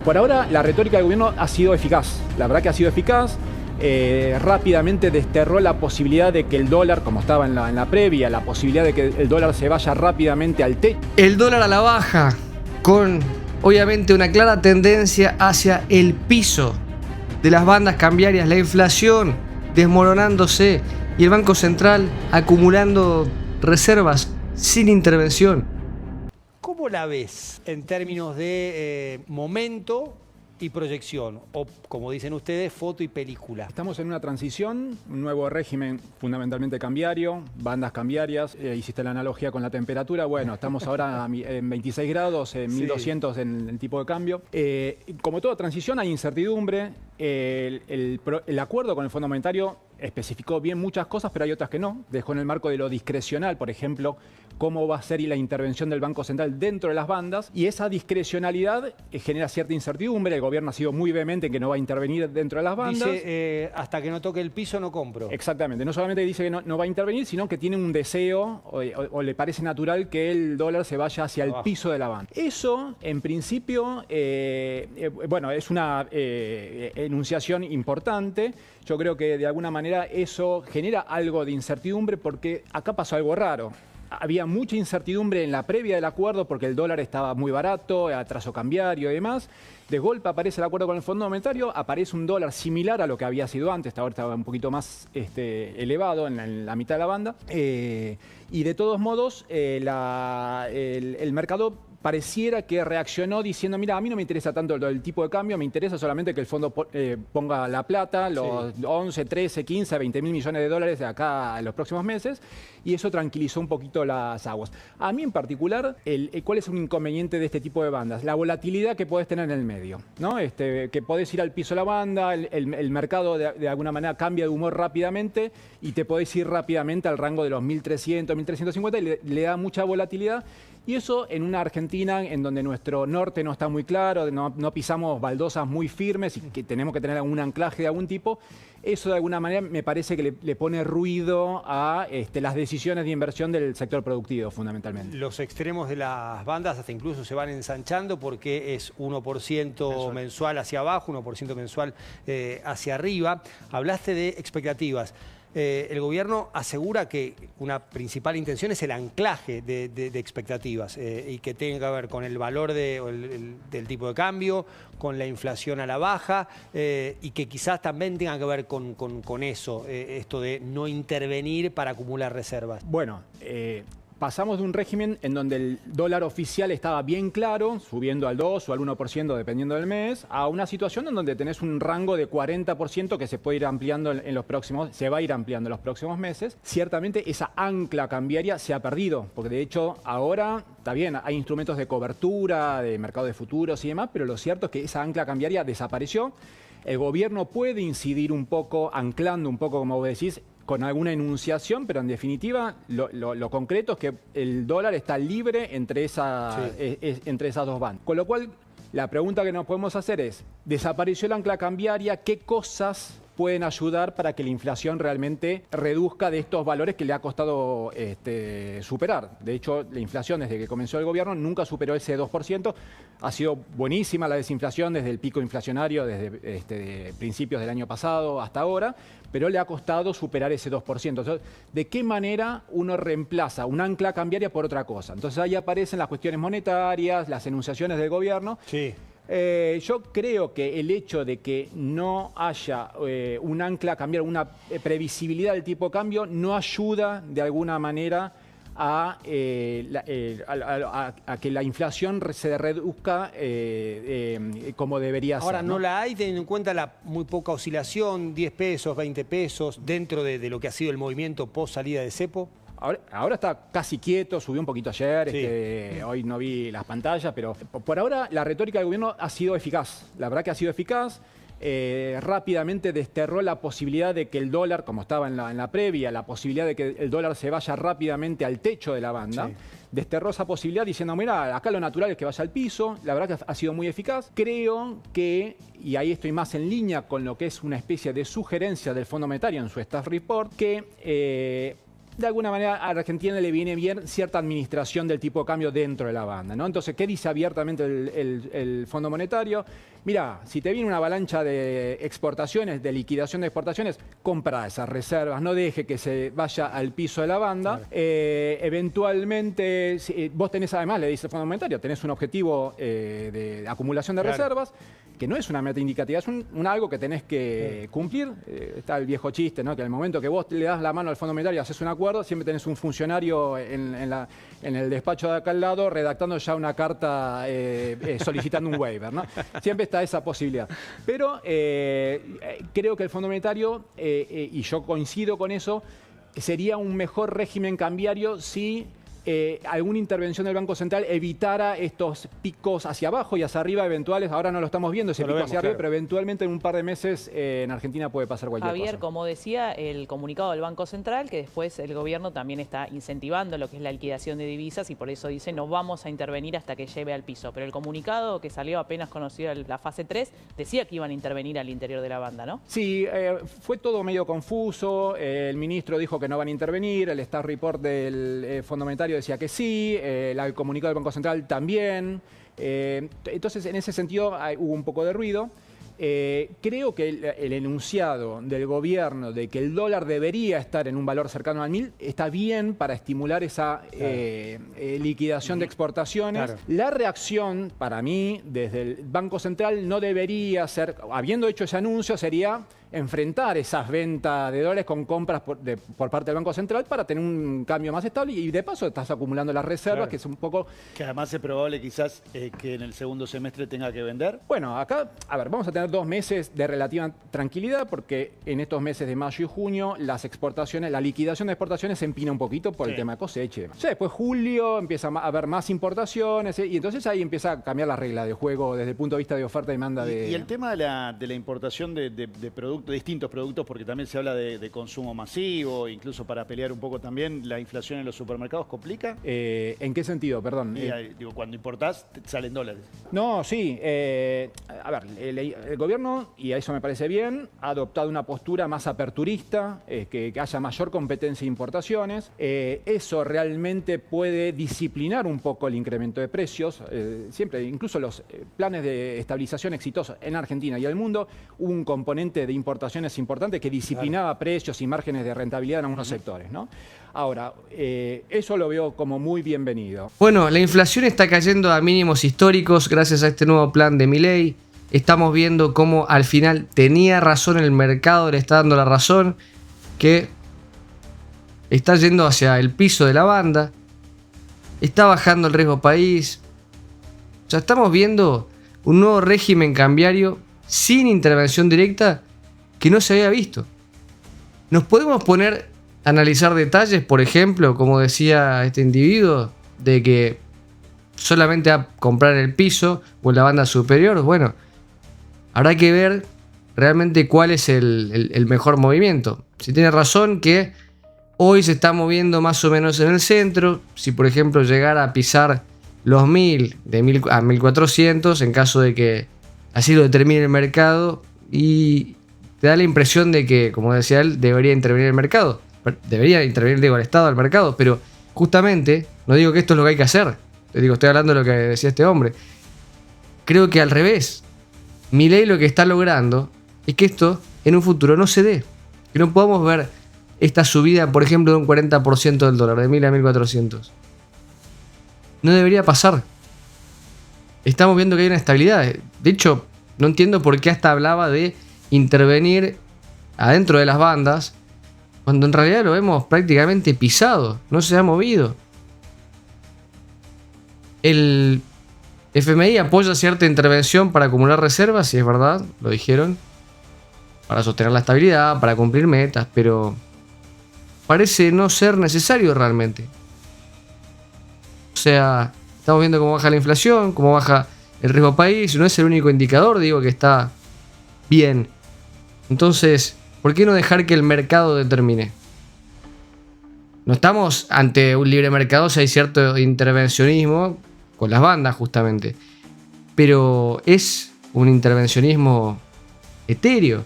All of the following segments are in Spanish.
Por ahora, la retórica del gobierno ha sido eficaz. La verdad que ha sido eficaz. Rápidamente desterró la posibilidad de que el dólar, como estaba en la previa, la posibilidad de que el dólar se vaya rápidamente al techo. El dólar a la baja, con obviamente una clara tendencia hacia el piso de las bandas cambiarias, la inflación desmoronándose y el Banco Central acumulando reservas sin intervención. ¿Cómo la ves en términos de momento y proyección? O, como dicen ustedes, foto y película. Estamos en una transición, un nuevo régimen fundamentalmente cambiario, bandas cambiarias. Hiciste la analogía con la temperatura. Bueno, estamos ahora en 26 grados, en 1200 en el tipo de cambio. Como toda transición hay incertidumbre. El acuerdo con el Fondo Monetario especificó bien muchas cosas, pero hay otras que no. Dejó en el marco de lo discrecional, por ejemplo, cómo va a ser la intervención del Banco Central dentro de las bandas. Y esa discrecionalidad genera cierta incertidumbre. El gobierno ha sido muy vehemente en que no va a intervenir dentro de las bandas. Dice, hasta que no toque el piso no compro. Exactamente. No solamente dice que no va a intervenir, sino que tiene un deseo o le parece natural que el dólar se vaya hacia el piso de la banda. Eso, en principio, bueno, es una enunciación importante. Yo creo que de alguna manera eso genera algo de incertidumbre porque acá pasó algo raro. Había mucha incertidumbre en la previa del acuerdo porque el dólar estaba muy barato, atraso cambiario y demás. De golpe aparece el acuerdo con el Fondo Monetario, aparece un dólar similar a lo que había sido antes, ahora estaba un poquito más elevado en la mitad de la banda. Y de todos modos, el mercado pareciera que reaccionó diciendo, mira, a mí no me interesa tanto el tipo de cambio, me interesa solamente que el fondo ponga la plata, los 11, 13, 15, 20 mil millones de dólares de acá en los próximos meses, y eso tranquilizó un poquito las aguas. A mí en particular, ¿cuál es un inconveniente de este tipo de bandas? La volatilidad que podés tener en el medio, ¿no? Que podés ir al piso de la banda, el mercado de alguna manera cambia de humor rápidamente y te podés ir rápidamente al rango de los 1.300, 1.350 y le da mucha volatilidad. Y eso en una Argentina en donde nuestro norte no está muy claro, no pisamos baldosas muy firmes y que tenemos que tener algún anclaje de algún tipo, eso de alguna manera me parece que le pone ruido a las decisiones de inversión del sector productivo fundamentalmente. Los extremos de las bandas hasta incluso se van ensanchando porque es 1% mensual hacia abajo, 1% mensual hacia arriba. Hablaste de expectativas. El gobierno asegura que una principal intención es el anclaje de expectativas y que tenga que ver con el valor del tipo de cambio, con la inflación a la baja y que quizás también tenga que ver con eso, esto de no intervenir para acumular reservas. Bueno, pasamos de un régimen en donde el dólar oficial estaba bien claro, subiendo al 2 o al 1% dependiendo del mes, a una situación en donde tenés un rango de 40% que se puede ir ampliando se va a ir ampliando en los próximos meses. Ciertamente esa ancla cambiaria se ha perdido, porque de hecho ahora, está bien, hay instrumentos de cobertura, de mercado de futuros y demás, pero lo cierto es que esa ancla cambiaria desapareció. El gobierno puede incidir un poco, anclando un poco, como vos decís, con alguna enunciación, pero en definitiva lo concreto es que el dólar está libre entre esas dos bandas. Con lo cual, la pregunta que nos podemos hacer es, ¿desapareció el ancla cambiaria? ¿Qué cosas pueden ayudar para que la inflación realmente reduzca de estos valores que le ha costado superar? De hecho, la inflación desde que comenzó el gobierno nunca superó ese 2%. Ha sido buenísima la desinflación desde el pico inflacionario, desde principios del año pasado hasta ahora, pero le ha costado superar ese 2%. Entonces, ¿de qué manera uno reemplaza un ancla cambiaria por otra cosa? Entonces ahí aparecen las cuestiones monetarias, las enunciaciones del gobierno. Sí. Yo creo que el hecho de que no haya un ancla cambiaria, una previsibilidad del tipo de cambio, no ayuda de alguna manera a que la inflación se reduzca como debería ser. Ahora, ¿no la hay teniendo en cuenta la muy poca oscilación, 10 pesos, 20 pesos, dentro de lo que ha sido el movimiento post salida de cepo? Ahora está casi quieto, subió un poquito ayer, hoy no vi las pantallas, pero por ahora la retórica del gobierno ha sido eficaz. La verdad que ha sido eficaz. Rápidamente desterró la posibilidad de que el dólar, como estaba en la previa, la posibilidad de que el dólar se vaya rápidamente al techo de la banda. Sí. Desterró esa posibilidad diciendo, mira, acá lo natural es que vaya al piso. La verdad que ha sido muy eficaz. Creo que, y ahí estoy más en línea con lo que es una especie de sugerencia del Fondo Monetario en su staff report, que de alguna manera a Argentina le viene bien cierta administración del tipo de cambio dentro de la banda, ¿no? Entonces, ¿qué dice abiertamente el Fondo Monetario? mira, si te viene una avalancha de exportaciones, de liquidación de exportaciones, compra esas reservas, no deje que se vaya al piso de la banda. Claro. Eventualmente, vos tenés además, le dice el Fondo Monetario, tenés un objetivo de acumulación de reservas, que no es una meta indicativa, es algo que tenés que cumplir. Está el viejo chiste, ¿no? Que al momento que vos le das la mano al Fondo Monetario y haces un acuerdo, siempre tenés un funcionario en el despacho de acá al lado redactando ya una carta solicitando un waiver, ¿no? Siempre está esa posibilidad. Pero creo que el Fondo Monetario, y yo coincido con eso, sería un mejor régimen cambiario si alguna intervención del Banco Central evitara estos picos hacia abajo y hacia arriba eventuales. Ahora no lo estamos viendo, ese pico hacia arriba, pero eventualmente en un par de meses en Argentina puede pasar cualquier cosa. Javier, como decía el comunicado del Banco Central, que después el gobierno también está incentivando lo que es la liquidación de divisas y por eso dice no vamos a intervenir hasta que lleve al piso. Pero el comunicado que salió apenas conocido la fase 3 decía que iban a intervenir al interior de la banda, ¿no? Sí, fue todo medio confuso. El ministro dijo que no van a intervenir, el staff report del Fondo Monetario decía que sí, el comunicado del Banco Central también. Entonces, en ese sentido hubo un poco de ruido. Creo que el enunciado del gobierno de que el dólar debería estar en un valor cercano al 1000 está bien para estimular esa liquidación de exportaciones. Claro. La reacción, para mí, desde el Banco Central no debería ser, habiendo hecho ese anuncio, sería enfrentar esas ventas de dólares con compras por parte del Banco Central para tener un cambio más estable y de paso estás acumulando las reservas, claro, que es un poco... Que además es probable quizás que en el segundo semestre tenga que vender. Bueno, acá, a ver, vamos a tener 2 meses de relativa tranquilidad porque en estos meses de mayo y junio las exportaciones, la liquidación de exportaciones se empina un poquito por el tema de cosecha y demás. Ya después julio empieza a haber más importaciones y entonces ahí empieza a cambiar la regla de juego desde el punto de vista de oferta y demanda. Y el tema de la importación de productos, de distintos productos, porque también se habla de consumo masivo, incluso para pelear un poco también la inflación en los supermercados, ¿complica? ¿En qué sentido? Perdón. Digo, cuando importás, salen dólares. No, sí. A ver, el gobierno, y a eso me parece bien, ha adoptado una postura más aperturista, que haya mayor competencia de importaciones. Eso realmente puede disciplinar un poco el incremento de precios. Siempre, incluso los planes de estabilización exitosos en Argentina y el mundo, hubo un componente de importaciones importante que disciplinaba precios y márgenes de rentabilidad en algunos sectores, ¿no? Ahora, eso lo veo como muy bienvenido. Bueno, la inflación está cayendo a mínimos históricos gracias a este nuevo plan de Milei. Estamos viendo cómo al final tenía razón el mercado, le está dando la razón, que está yendo hacia el piso de la banda, está bajando el riesgo país. O sea, estamos viendo un nuevo régimen cambiario sin intervención directa que no se había visto. Nos podemos poner a analizar detalles, por ejemplo, como decía este individuo, de que solamente a comprar el piso o la banda superior. Bueno, habrá que ver realmente cuál es el mejor movimiento. Si tiene razón que hoy se está moviendo más o menos en el centro, si por ejemplo llegara a pisar los 1000, de 1000 a 1400, en caso de que así lo determine el mercado, y te da la impresión de que, como decía él, debería intervenir el mercado. Debería intervenir, digo, el Estado al mercado, pero justamente, no digo que esto es lo que hay que hacer. Te digo, estoy hablando de lo que decía este hombre. Creo que al revés. Milei lo que está logrando es que esto en un futuro no se dé. Que no podamos ver esta subida, por ejemplo, de un 40% del dólar, de 1000 a 1400. No debería pasar. Estamos viendo que hay una estabilidad. De hecho, no entiendo por qué hasta hablaba de intervenir adentro de las bandas, cuando en realidad lo vemos prácticamente pisado, no se ha movido. El FMI apoya cierta intervención para acumular reservas, si es verdad, lo dijeron, para sostener la estabilidad, para cumplir metas, pero parece no ser necesario realmente. O sea, estamos viendo cómo baja la inflación, cómo baja el riesgo país, no es el único indicador, digo, que está bien. Entonces, ¿por qué no dejar que el mercado determine? No estamos ante un libre mercado si hay cierto intervencionismo con las bandas, justamente. Pero es un intervencionismo etéreo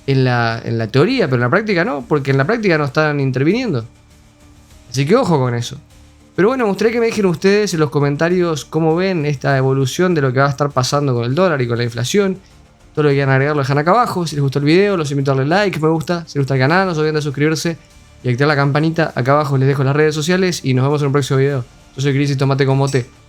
en la teoría, pero en la práctica no, porque en la práctica no están interviniendo. Así que ojo con eso. Pero bueno, me gustaría que me dejen ustedes en los comentarios cómo ven esta evolución de lo que va a estar pasando con el dólar y con la inflación. Todo lo que quieran agregar lo dejan acá abajo. Si les gustó el video, los invito a darle like, me gusta. Si les gusta el canal, no se olviden de suscribirse y activar la campanita. Acá abajo les dejo las redes sociales y nos vemos en un próximo video. Yo soy Cris y Tomate con Mote.